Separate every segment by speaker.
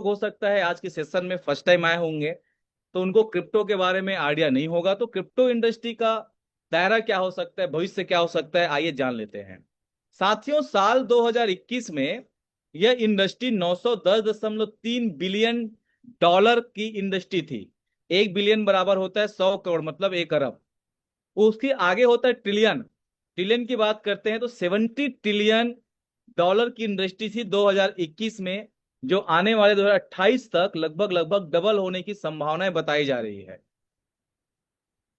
Speaker 1: हो सकता है आज के सेशन में फर्स्ट टाइम आए होंगे, तो उनको क्रिप्टो के बारे में आइडिया नहीं होगा। तो क्रिप्टो इंडस्ट्री का दायरा क्या हो सकता है, भविष्य क्या हो सकता है, आइए जान लेते हैं। साथियों, साल 2021 में यह इंडस्ट्री 910.3 बिलियन डॉलर की इंडस्ट्री थी। 1 बिलियन बराबर होता है 100 करोड़, मतलब 1 अरब। उसके आगे होता है ट्रिलियन। ट्रिलियन की बात करते हैं तो 70 ट्रिलियन डॉलर की इंडस्ट्री थी 2021 में, जो आने वाले 2028 तक लगभग लगभग डबल होने की संभावनाएं बताई जा रही है।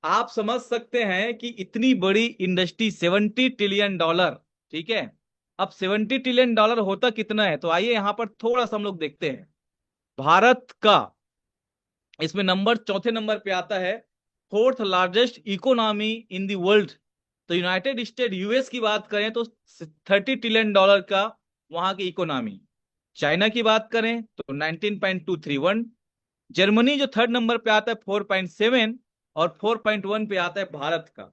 Speaker 1: आप समझ सकते हैं कि इतनी बड़ी इंडस्ट्री 70 ट्रिलियन डॉलर, ठीक है। अब 70 ट्रिलियन डॉलर होता कितना है, तो आइए यहां पर थोड़ा सा हम लोग देखते हैं। भारत का इसमें नंबर चौथे नंबर पे आता है, fourth largest economy in the world. तो यूनाइटेड स्टेट यूएस की बात करें तो 30 ट्रिलियन डॉलर का वहां की इकोनॉमी। चाइना की बात करें तो 19.231। जर्मनी जो थर्ड नंबर पे आता है 4.7, और 4.1 पे आता है भारत का।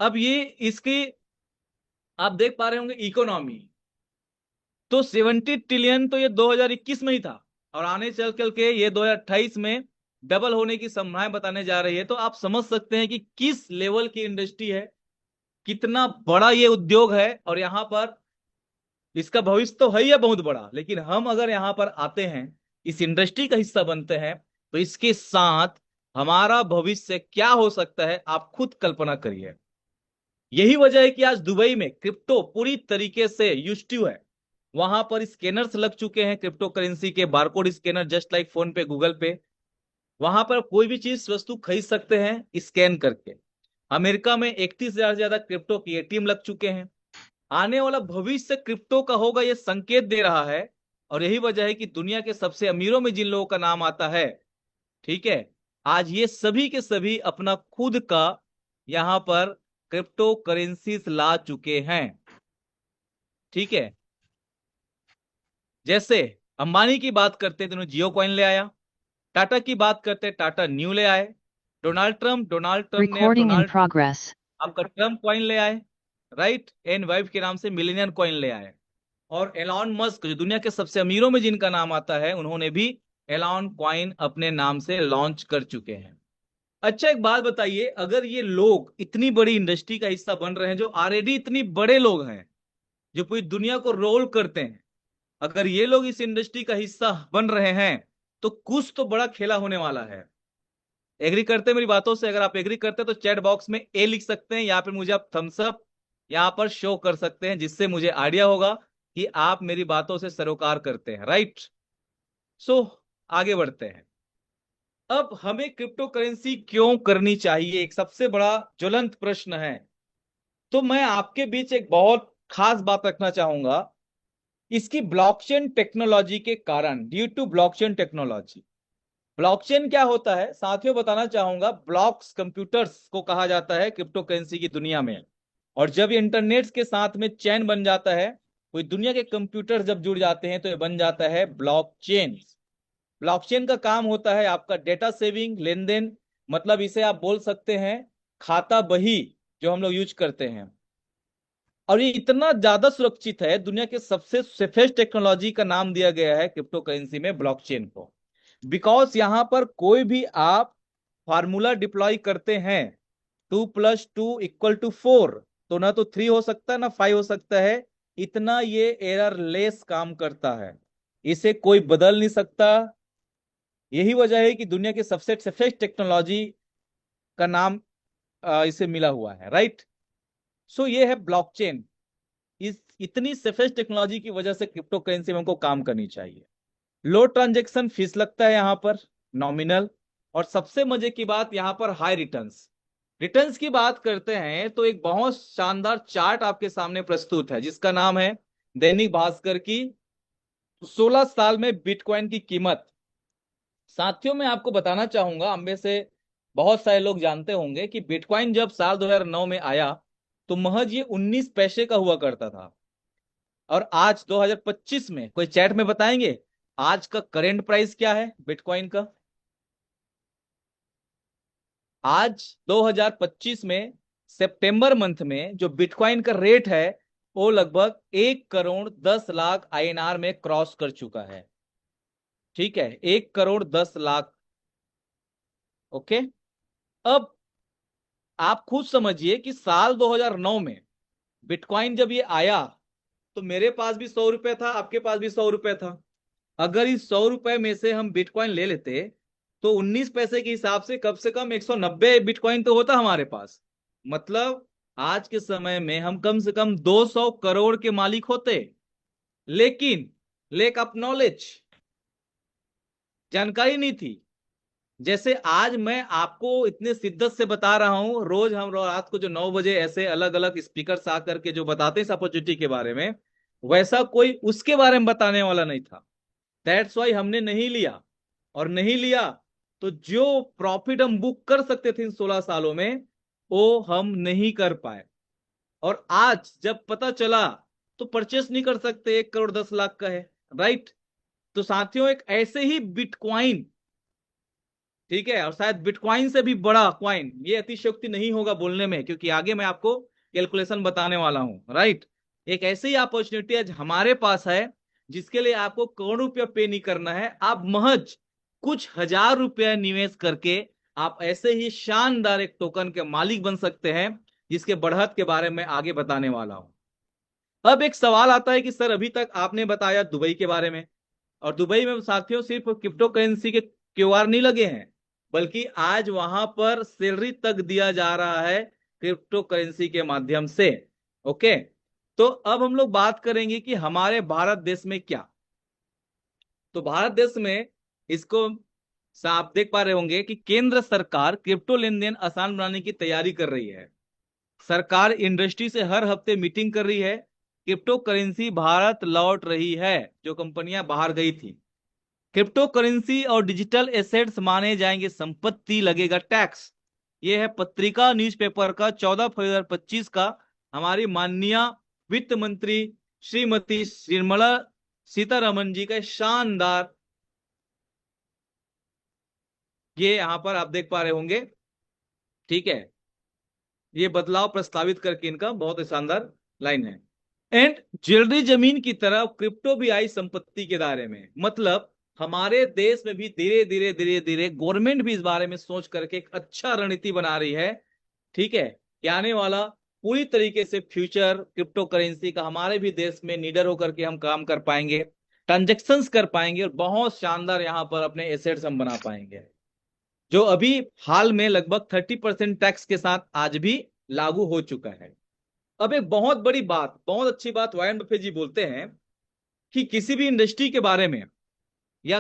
Speaker 1: अब ये इसकी आप देख पा रहे होंगे इकोनॉमी, तो 70 ट्रिलियन तो ये 2021 में ही था, और आने चल चल के ये 2028 में डबल होने की संभावनाएं बताने जा रही है। तो आप समझ सकते हैं कि किस लेवल की इंडस्ट्री है, कितना बड़ा ये उद्योग है। और यहाँ पर इसका भविष्य तो है ही है बहुत बड़ा, लेकिन हम अगर यहाँ पर आते हैं, इस इंडस्ट्री का हिस्सा बनते हैं, तो इसके साथ हमारा भविष्य क्या हो सकता है, आप खुद कल्पना करिए। यही वजह है कि आज दुबई में क्रिप्टो पूरी तरीके से यूज्ड है। वहां पर स्कैनर्स लग चुके हैं क्रिप्टो करेंसी के, barcode scanner, just like phone पे, गूगल पे। वहां पर कोई भी चीज वस्तु खरीद सकते हैं स्कैन करके। अमेरिका में 31,000 से ज्यादा क्रिप्टो की एटीएम लग चुके हैं। आने वाला भविष्य क्रिप्टो का होगा, यह संकेत दे रहा है। और यही वजह है कि दुनिया के सबसे अमीरों में जिन लोगों का नाम आता है, ठीक है, आज ये सभी के सभी अपना खुद का यहां पर क्रिप्टो करेंसीज ला चुके हैं, ठीक है। जैसे अंबानी की बात करते हैं तो उन्होंने जियो कॉइन ले आया। टाटा की बात करते हैं, टाटा न्यू ले आए। डोनाल्ड ट्रम्प ने अब
Speaker 2: Recording in progress.
Speaker 1: आपका ट्रम्प कॉइन ले आए, राइट। एन वाइफ के नाम से मिलेनियर कॉइन ले आए। और एलॉन मस्क, जो दुनिया के सबसे अमीरों में जिनका नाम आता है, उन्होंने भी एलॉन कॉइन अपने नाम से लॉन्च कर चुके हैं। अच्छा, एक बात बताइए, अगर ये लोग इतनी बड़ी इंडस्ट्री का हिस्सा बन रहे हैं, जो ऑलरेडी इतनी बड़े लोग हैं, जो पूरी दुनिया को रोल करते हैं, अगर ये लोग इस इंडस्ट्री का हिस्सा बन रहे हैं, तो कुछ तो बड़ा खेला होने वाला है। एग्री करते हैं मेरी बातों से? अगर आप एग्री करते हैं तो चैट बॉक्स में ए लिख सकते हैं, या फिर मुझे आप थम्स अप यहां पर शो कर सकते हैं, जिससे मुझे आइडिया होगा कि आप मेरी बातों से सरोकार करते हैं, राइट। सो आगे बढ़ते हैं। अब हमें क्रिप्टो करेंसी क्यों करनी चाहिए, एक सबसे बड़ा ज्वलंत प्रश्न है। तो मैं आपके बीच एक बहुत खास बात रखना चाहूंगा। इसकी ब्लॉकचेन टेक्नोलॉजी के कारण, due to blockchain technology. Blockchain क्या होता है साथियों, बताना चाहूंगा। ब्लॉक्स कंप्यूटर्स को कहा जाता है क्रिप्टो करेंसी की दुनिया में। और जब ये इंटरनेट के साथ में चैन बन जाता है, कोई दुनिया के कंप्यूटर जब जुड़ जाते हैं, तो ये बन जाता है ब्लॉकचेन। ब्लॉकचेन का काम होता है आपका डेटा सेविंग, लेन देन, मतलब इसे आप बोल सकते हैं खाता बही, जो हम लोग यूज करते हैं। और ये इतना ज्यादा सुरक्षित है, दुनिया के सबसे सेफेस्ट टेक्नोलॉजी का नाम दिया गया है क्रिप्टो करेंसी में ब्लॉकचेन को। बिकॉज यहां पर कोई भी आप फार्मूला डिप्लॉय करते हैं, 2+2=4, तो ना तो 3 हो सकता है ना 5 हो सकता है। इतना ये एरर लेस काम करता है, इसे कोई बदल नहीं सकता। यही वजह है कि दुनिया के सबसे सेफेस्ट टेक्नोलॉजी का नाम इसे मिला हुआ है, राइट। सो ये है ब्लॉकचेन। इस इतनी सेफेस्ट टेक्नोलॉजी की वजह से क्रिप्टो करेंसी में हमको काम करनी चाहिए। लो ट्रांजैक्शन फीस लगता है यहाँ पर, नॉमिनल। और सबसे मजे की बात यहाँ पर हाई रिटर्न्स। रिटर्न्स की बात करते हैं तो एक बहुत शानदार चार्ट आपके सामने प्रस्तुत है, जिसका नाम है दैनिक भास्कर की 16 साल में बिटकॉइन की कीमत। साथियों, मैं आपको बताना चाहूंगा, हम में से बहुत सारे लोग जानते होंगे कि बिटकॉइन जब साल 2009 में आया, तो महज ये 19 पैसे का हुआ करता था। और आज 2025 में कोई चैट में बताएंगे आज का करेंट प्राइस क्या है बिटकॉइन का? आज 2025 में सितंबर मंथ में जो बिटकॉइन का रेट है, वो लगभग 1 करोड़ 10 लाख आईएनआर में क्रॉस कर चुका है। ठीक है, 1 करोड़ 10 लाख। ओके। अब आप खुद समझिए कि साल 2009 में बिटकॉइन जब ये आया तो मेरे पास भी 100 रुपए था, आपके पास भी 100 रुपए था। अगर इस 100 रुपए में से हम बिटकॉइन ले लेते तो 19 पैसे के हिसाब से कम 190 बिटकॉइन तो होता हमारे पास। मतलब आज के समय में हम कम से कम 200 करोड़ के मालिक होते। लेकिन लेक ऑफ नॉलेज, जानकारी नहीं थी। जैसे आज मैं आपको इतने शिद्दत से बता रहा हूं, रोज हम रात को जो 9 बजे ऐसे अलग अलग स्पीकर आकर के जो बताते हैं इस अपॉर्चुनिटी के बारे में, वैसा कोई उसके बारे में बताने वाला नहीं था। दैट्स वाई हमने नहीं लिया। और नहीं लिया तो जो प्रॉफिट हम बुक कर सकते थे इन 16 सालों में, वो हम नहीं कर पाए। और आज जब पता चला तो परचेस नहीं कर सकते, 1 करोड़ 10 लाख का है। राइट। तो साथियों, एक ऐसे ही बिटकॉइन, ठीक है, और शायद बिटकॉइन से भी बड़ा कॉइन, ये अतिशयोक्ति नहीं होगा बोलने में, क्योंकि आगे मैं आपको कैलकुलेशन बताने वाला हूं। राइट। एक ऐसी ही अपॉर्चुनिटी आज हमारे पास है जिसके लिए आपको करोड़ रुपया पे नहीं करना है। आप महज कुछ हजार रुपया निवेश करके आप ऐसे ही शानदार एक टोकन के मालिक बन सकते हैं, जिसके बढ़त के बारे में आगे बताने वाला हूं। अब एक सवाल आता है कि सर, अभी तक आपने बताया दुबई के बारे में, और दुबई में साथियों सिर्फ क्रिप्टो करेंसी के क्यूआर नहीं लगे हैं, बल्कि आज वहां पर सैलरी तक दिया जा रहा है क्रिप्टो करेंसी के माध्यम से। ओके। तो अब हम लोग बात करेंगे कि हमारे भारत देश में क्या। तो भारत देश में इसको आप देख पा रहे होंगे कि केंद्र सरकार क्रिप्टो लेन देन आसान बनाने की तैयारी कर रही है। सरकार इंडस्ट्री से हर हफ्ते मीटिंग कर रही है। क्रिप्टो करेंसी भारत लौट रही है, जो कंपनियां बाहर गई थी। क्रिप्टो करेंसी और डिजिटल एसेट्स माने जाएंगे संपत्ति, लगेगा टैक्स। ये है पत्रिका न्यूज़पेपर का 14 फरवरी 2025 का, हमारी माननीय वित्त मंत्री श्रीमती निर्मला सीतारमन जी का शानदार, ये यहां पर आप देख पा रहे होंगे। ठीक है, ये बदलाव प्रस्तावित करके इनका बहुत ही शानदार लाइन है। एंड ज्वेलरी जमीन की तरह क्रिप्टो भी आई संपत्ति के दायरे में। मतलब हमारे देश में भी धीरे धीरे धीरे धीरे गवर्नमेंट भी इस बारे में सोच करके एक अच्छा रणनीति बना रही है। ठीक है, कि आने वाला पूरी तरीके से फ्यूचर क्रिप्टो करेंसी का हमारे भी देश में निडर होकर के हम काम कर पाएंगे, ट्रांजेक्शन्स कर पाएंगे, और बहुत शानदार यहाँ पर अपने एसेट्स हम बना पाएंगे, जो अभी हाल में लगभग 30% टैक्स के साथ आज भी लागू हो चुका है। अब एक बहुत बड़ी बात, बहुत अच्छी बात वारेन बफे जी बोलते हैं कि किसी भी इंडस्ट्री के बारे में